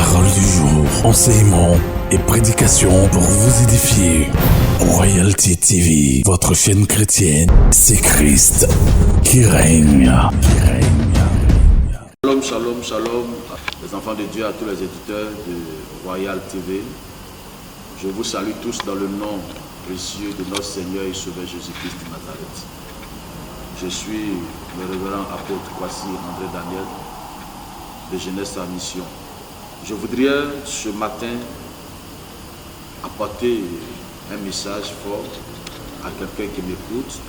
Parole du jour, enseignement et prédication pour vous édifier. Royalty TV, votre chaîne chrétienne, c'est Christ qui règne. Shalom, shalom, shalom, les enfants de Dieu, à tous les éditeurs de Royal TV. Je vous salue tous dans le nom précieux de notre Seigneur et Sauveur Jésus-Christ de Nazareth. Je suis le révérend apôtre Kwasi André Daniel de Jeunesse à Mission. Je voudrais ce matin apporter un message fort à quelqu'un qui m'écoute,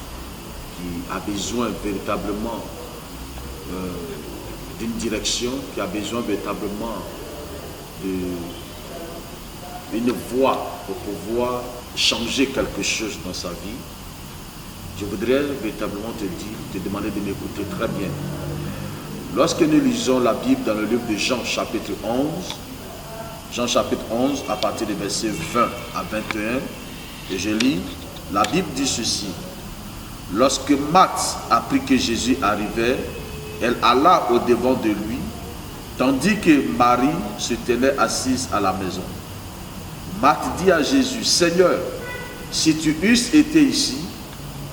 qui a besoin véritablement d'une direction, qui a besoin véritablement d'une voie pour pouvoir changer quelque chose dans sa vie. Je voudrais véritablement te demander de m'écouter très bien. Lorsque nous lisons la Bible dans le livre de Jean chapitre 11, Jean chapitre 11 à partir des versets 20 à 21, et je lis, la Bible dit ceci: lorsque Marthe apprit que Jésus arrivait, elle alla au-devant de lui, tandis que Marie se tenait assise à la maison. Marthe dit à Jésus: Seigneur, si tu eusses été ici,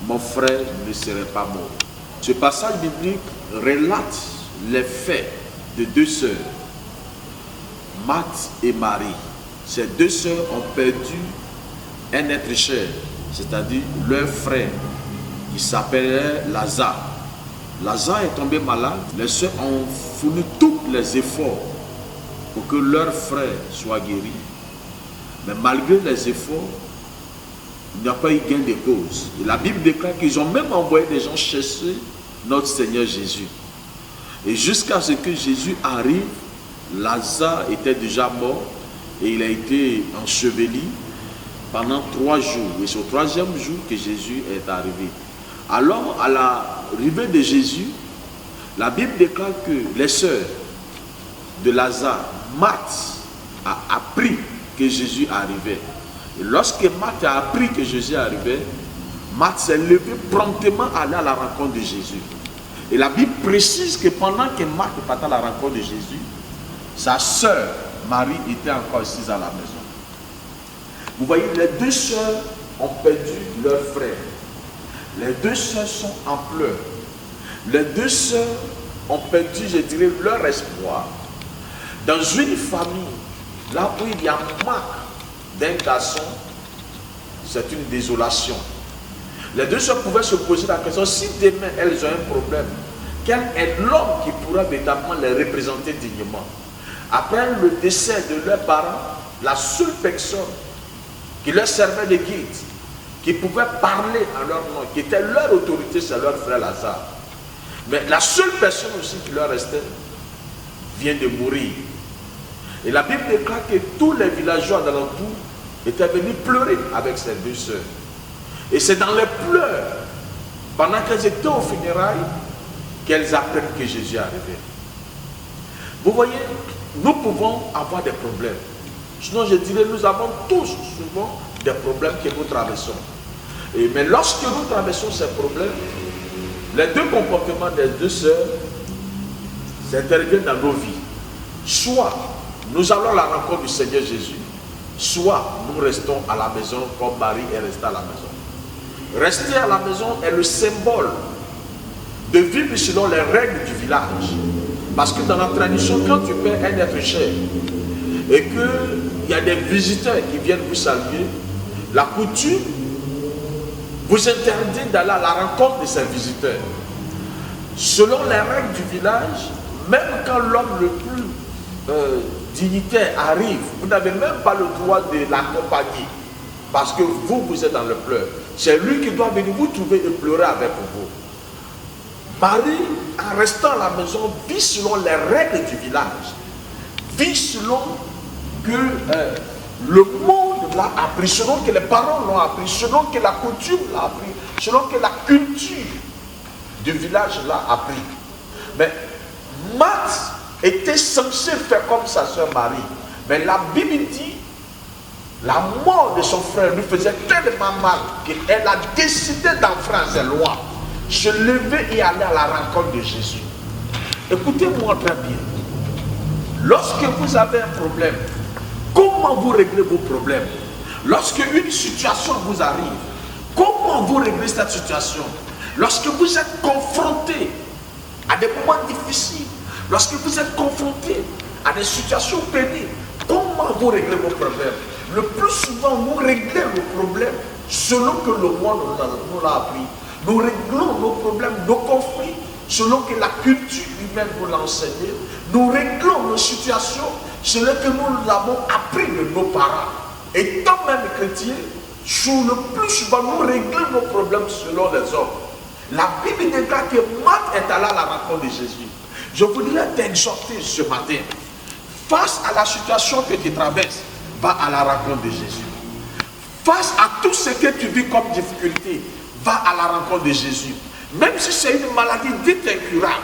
mon frère ne serait pas mort. Ce passage biblique relate les faits de deux sœurs, Marthe et Marie. Ces deux sœurs ont perdu un être cher, c'est-à-dire leur frère, qui s'appelait Lazare. Lazare est tombé malade. Les sœurs ont fourni tous les efforts pour que leur frère soit guéri. Mais malgré les efforts, il n'y a pas eu gain de cause. Et la Bible déclare qu'ils ont même envoyé des gens chercher notre Seigneur Jésus. Et jusqu'à ce que Jésus arrive, Lazare était déjà mort et il a été enseveli pendant 3 jours. Et c'est au 3e jour que Jésus est arrivé. Alors, à l'arrivée de Jésus, la Bible déclare que les sœurs de Lazare, Marthe, a appris que Jésus arrivait. Et lorsque Marthe a appris que Jésus arrivait, Marthe s'est levée promptement à aller à la rencontre de Jésus. Et la Bible précise que pendant que Marthe partait à la rencontre de Jésus, sa sœur Marie était encore assise à la maison. Vous voyez, les deux sœurs ont perdu leur frère. Les deux sœurs sont en pleurs. Les deux sœurs ont perdu, je dirais, leur espoir. Dans une famille, là où il y a manque d'un garçon, c'est une désolation. Les deux sœurs pouvaient se poser la question: si demain elles ont un problème, quel est l'homme qui pourra véritablement les représenter dignement? Après le décès de leurs parents, la seule personne qui leur servait de guide, qui pouvait parler en leur nom, qui était leur autorité, c'est leur frère Lazare. Mais la seule personne aussi qui leur restait vient de mourir. Et la Bible déclare que tous les villageois d'alentour étaient venus pleurer avec ces deux sœurs. Et c'est dans les pleurs, pendant qu'elles étaient aux funérailles, qu'elles apprennent que Jésus est arrivé. Vous voyez, nous pouvons avoir des problèmes. Sinon, je dirais, nous avons tous souvent des problèmes que nous traversons. Mais lorsque nous traversons ces problèmes, les deux comportements des deux sœurs s'interviennent dans nos vies. Soit nous allons à la rencontre du Seigneur Jésus, soit nous restons à la maison comme Marie est restée à la maison. Rester à la maison est le symbole de vivre selon les règles du village. Parce que dans la tradition, quand tu perds un être cher et qu'il y a des visiteurs qui viennent vous saluer, la coutume vous interdit d'aller à la rencontre de ces visiteurs. Selon les règles du village, même quand l'homme le plus dignitaire arrive, vous n'avez même pas le droit de l'accompagner. Parce que vous êtes dans le pleur. C'est lui qui doit venir vous trouver et pleurer avec vous. Marie, en restant à la maison, vit selon les règles du village. Vit selon que le monde l'a appris, selon que les parents l'ont appris, selon que la coutume l'a appris, selon que la culture du village l'a appris. Mais Marthe était censée faire comme sa soeur Marie. Mais la Bible dit, la mort de son frère lui faisait tellement mal qu'elle a décidé d'enfreindre ses lois, se lever et aller à la rencontre de Jésus. Écoutez-moi très bien. Lorsque vous avez un problème, comment vous réglez vos problèmes? Lorsque une situation vous arrive, comment vous réglez cette situation? Lorsque vous êtes confronté à des moments difficiles, lorsque vous êtes confronté à des situations pénibles, comment vous réglez vos problèmes? Le plus souvent, nous réglons nos problèmes selon que le monde nous l'a appris. Nous réglons nos problèmes, nos conflits, selon que la culture humaine nous l'a enseigné. Nous réglons nos situations selon que nous l'avons appris de nos parents. Étant même chrétiens, le plus souvent, nous réglons nos problèmes selon les hommes. La Bible déclare que Marthe est allée à la rencontre de Jésus. Je voudrais t'exhorter ce matin. Face à la situation que tu traverses, va à la rencontre de Jésus. Face à tout ce que tu vis comme difficulté, va à la rencontre de Jésus. Même si c'est une maladie dite incurable,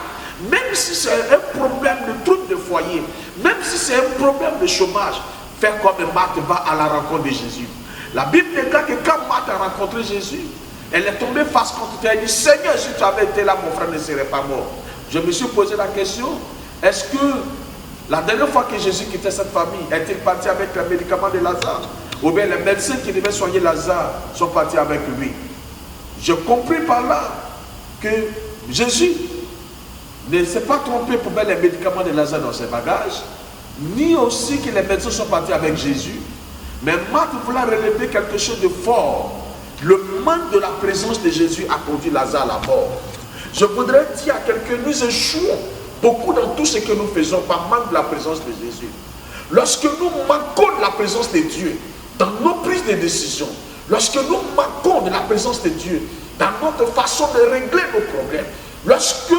même si c'est un problème de trouble de foyer, même si c'est un problème de chômage, fais comme Marthe, va à la rencontre de Jésus. La Bible déclare que quand Marthe a rencontré Jésus, elle est tombée face contre lui. Elle dit, Seigneur, si tu avais été là, mon frère ne serait pas mort. Je me suis posé la question, est-ce que la dernière fois que Jésus quittait cette famille, est-il parti avec les médicaments de Lazare? Ou bien les médecins qui devaient soigner Lazare sont partis avec lui? Je compris par là que Jésus ne s'est pas trompé pour mettre les médicaments de Lazare dans ses bagages, ni aussi que les médecins sont partis avec Jésus. Mais Marthe voulait relever quelque chose de fort. Le manque de la présence de Jésus a conduit Lazare à la mort. Je voudrais dire à quelqu'un, nous échouons beaucoup dans tout ce que nous faisons par manque de la présence de Jésus. Lorsque nous manquons de la présence de Dieu dans nos prises de décision, lorsque nous manquons de la présence de Dieu dans notre façon de régler nos problèmes, lorsque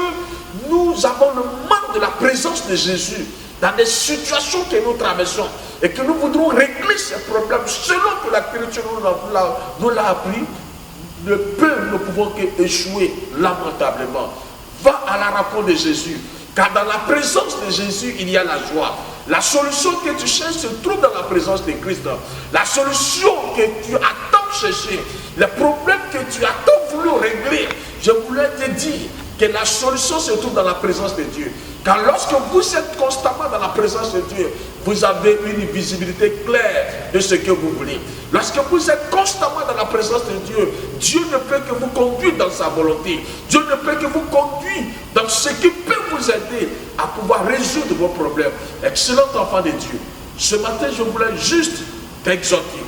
nous avons le manque de la présence de Jésus dans des situations que nous traversons et que nous voudrons régler ces problèmes selon que la Créature nous l'a appris, ne pouvons qu'échouer lamentablement. Va à la rencontre de Jésus, car dans la présence de Jésus, il y a la joie. La solution que tu cherches se trouve dans la présence de Christ. La solution que tu as tant cherché, les problèmes que tu as tant voulu régler, je voulais te dire que la solution se trouve dans la présence de Dieu. Car lorsque vous êtes constamment dans la présence de Dieu, vous avez une visibilité claire de ce que vous voulez. Lorsque vous êtes constamment dans la présence de Dieu, Dieu ne peut que vous conduire dans sa volonté. Dieu ne peut que vous conduire dans ce qui peut vous aider à pouvoir résoudre vos problèmes. Excellent enfant de Dieu. Ce matin, je voulais juste t'exhorter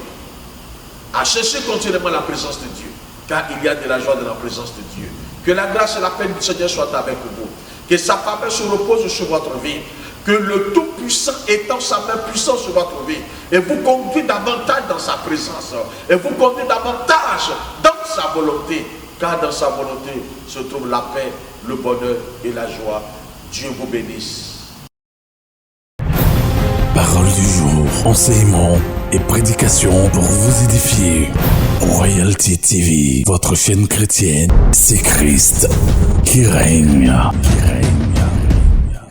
à chercher continuellement la présence de Dieu. Car il y a de la joie dans la présence de Dieu. Que la grâce et la paix du Seigneur soient avec vous. Que sa faveur se repose sur votre vie. Que le Tout-Puissant étend sa main puissante sur votre vie. Et vous conduit davantage dans sa présence. Et vous conduit davantage dans sa volonté. Car dans sa volonté se trouve la paix, le bonheur et la joie. Dieu vous bénisse. Parole du jour, enseignement et prédication pour vous édifier. Royalty TV, votre chaîne chrétienne, c'est Christ qui règne.